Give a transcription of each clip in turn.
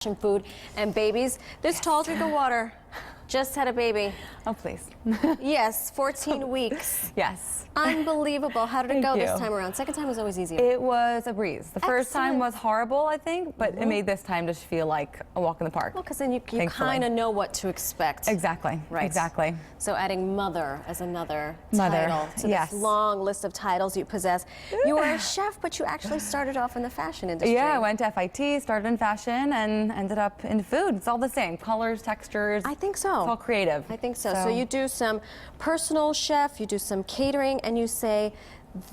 food and babies. This tall drink of water just had a baby. Oh, please. Yes, 14 weeks. Yes. Unbelievable. How did it go Thank this you. time around? Second time was always easier. It was a breeze. The first time Excellent. was horrible, I think, but it made this time just feel like a walk in the park. Well, because then you Thankfully. kind of know what to expect. Exactly. Right. Exactly. So adding mother as another Mother, title to yes. this long list of titles you possess. You were a chef, but you actually started off in the fashion industry. Yeah, I went to FIT, started in fashion, and ended up in food. It's all the same. Colors, textures. I think so. It's all creative. I think so. So you do some personal chef, you do some catering, and you say,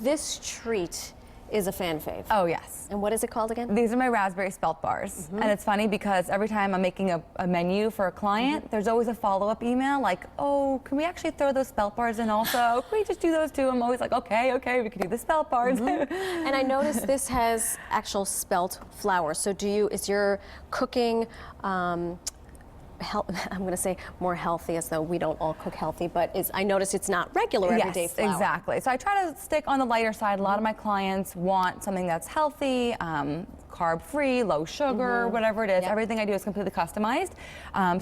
this treat is a fan fave. Oh, yes. And what is it called again? These are my Raspberry Spelt Bars. And it's funny because every time I'm making a menu for a client, there's always a follow-up email like, oh, can we actually throw those Spelt Bars in also? Can we just do those too? I'm always like, okay, we can do the Spelt Bars. And I noticed this has actual spelt flour. So is your cooking, I'm going to say more healthy, as though we don't all cook healthy, but I notice it's not regular everyday flour. Exactly. So I try to stick on the lighter side. A lot of my clients want something that's healthy, carb-free, low sugar, whatever it is. Yep. Everything I do is completely customized.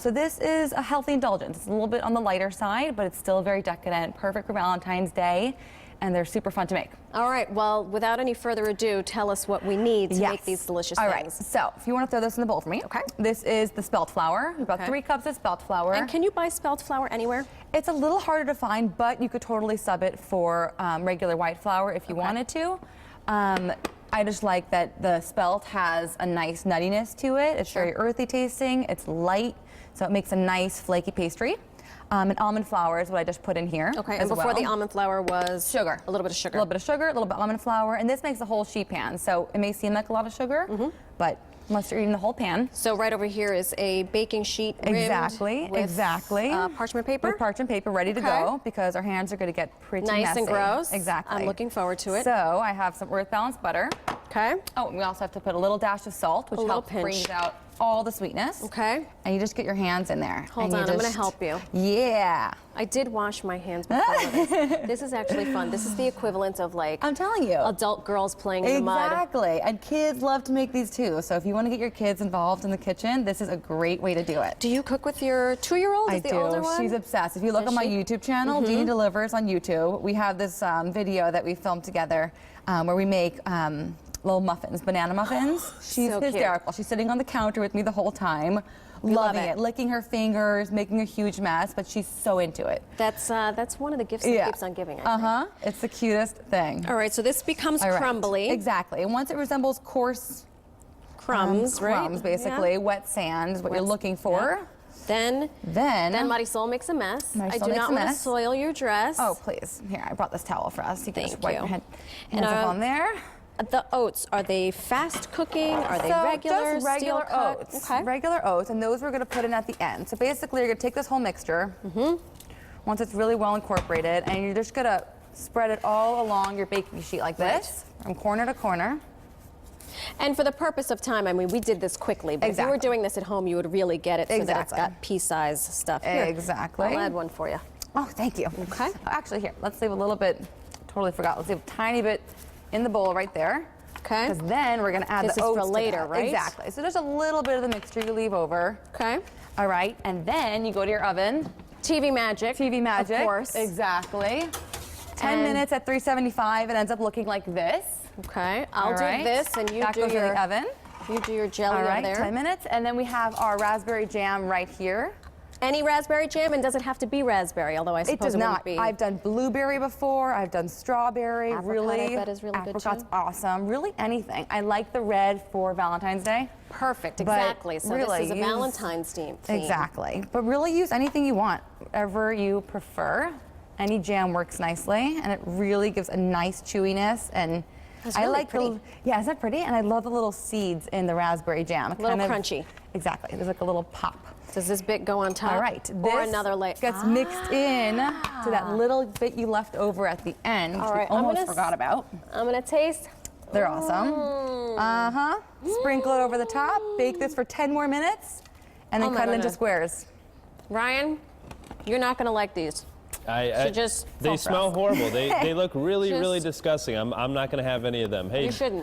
So this is a healthy indulgence. It's a little bit on the lighter side, but it's still very decadent, perfect for Valentine's Day, and they're super fun to make. All right, well, without any further ado, tell us what we need to make these delicious All things. right, so if you want to throw this in the bowl for me. Okay. This is the spelt flour. We've got 3 cups of spelt flour. And can you buy spelt flour anywhere? It's a little harder to find, but you could totally sub it for regular white flour if you wanted to. I just like that the spelt has a nice nuttiness to it. It's very earthy tasting. It's light, so it makes a nice flaky pastry. And almond flour is what I just put in here. Okay, and before the almond flour was? Sugar. A little bit of sugar. A little bit of sugar, a little bit of almond flour, and this makes a whole sheet pan. So it may seem like a lot of sugar, but unless you're eating the whole pan. So right over here is a baking sheet rimmed Exactly, with, exactly. Parchment paper? With parchment paper ready to go, because our hands are going to get pretty Nice messy. and gross. Exactly. I'm looking forward to it. So I have some earth balanced butter. Okay. Oh, and we also have to put a little dash of salt, which helps bring out all the sweetness. Okay. And you just get your hands in there. Hold on, I'm going to help you. Yeah. I did wash my hands before this. This is actually fun. This is the equivalent of, like, I'm telling you, adult girls playing in the mud. Exactly. And kids love to make these too. So if you want to get your kids involved in the kitchen, this is a great way to do it. Do you cook with your 2-year-old? I Is the do. older one? She's obsessed. If you look on my YouTube channel, Dini Delivers on YouTube, we have this video that we filmed together where we make little muffins, banana muffins. She's So cute. hysterical. She's sitting on the counter with me the whole time, loving it, licking her fingers, making a huge mess, but she's so into it. That's one of the gifts that keeps on giving, I think. It's the cutest thing. All right, so this becomes crumbly. Exactly. And once it resembles coarse Crumbs, right? Crumbs, basically. Yeah. Wet sand is what you're looking for. Yeah. Then Marisol makes a mess. Marisol I do makes not a want to mess. soil your dress. Oh, please. Here, I brought this towel for us. You can just wipe your hands And, up on there. The oats, are they fast cooking? Are they regular? Just regular steel cut? oats. Okay. Regular oats, and those we're going to put in at the end. So basically, you're going to take this whole mixture, once it's really well incorporated, and you're just going to spread it all along your baking sheet like this, from corner to corner. And for the purpose of time, I mean, we did this quickly, but if you were doing this at home, you would really get it so that it's got pea-size stuff. Here, Exactly. I'll add one for you. Oh, thank you. Okay. Actually, here, let's leave a little bit, totally forgot, let's leave a tiny bit in the bowl right there. Okay. Because then we're going to add the oats. This is for to later, that. right? Exactly. So there's a little bit of the mixture you leave over. Okay. All right. And then you go to your oven. TV magic. TV magic. Of course. Exactly. 10 minutes at 375. It ends up looking like this. Okay. I'll do this, and you that do goes in your the oven. You do your jelly All right. over there. 10 minutes. And then we have our raspberry jam right here. Any raspberry jam, and does it have to be raspberry? Although I suppose it does wouldn't not. be. I've done blueberry before. I've done strawberry. Apricot, really, I bet is really good apricot's too. awesome. Really anything. I like the red for Valentine's Day. Perfect. Exactly. So really this is a Valentine's theme. Exactly. But really use anything you want, whatever you prefer. Any jam works nicely, and it really gives a nice chewiness. And That's really I like pretty. isn't that pretty? And I love the little seeds in the raspberry jam. A little crunchy. Exactly. There's like a little pop. Does this bit go on top? All right. Or This another layer? gets mixed in to that little bit you left over at the end, which All right, we almost forgot about. I'm gonna taste. They're awesome. Sprinkle it over the top. Bake this for 10 more minutes, and then cut it into squares. Ryan, you're not gonna like these. They smell horrible. They look really, really disgusting. I'm not going to have any of them. Hey, You shouldn't.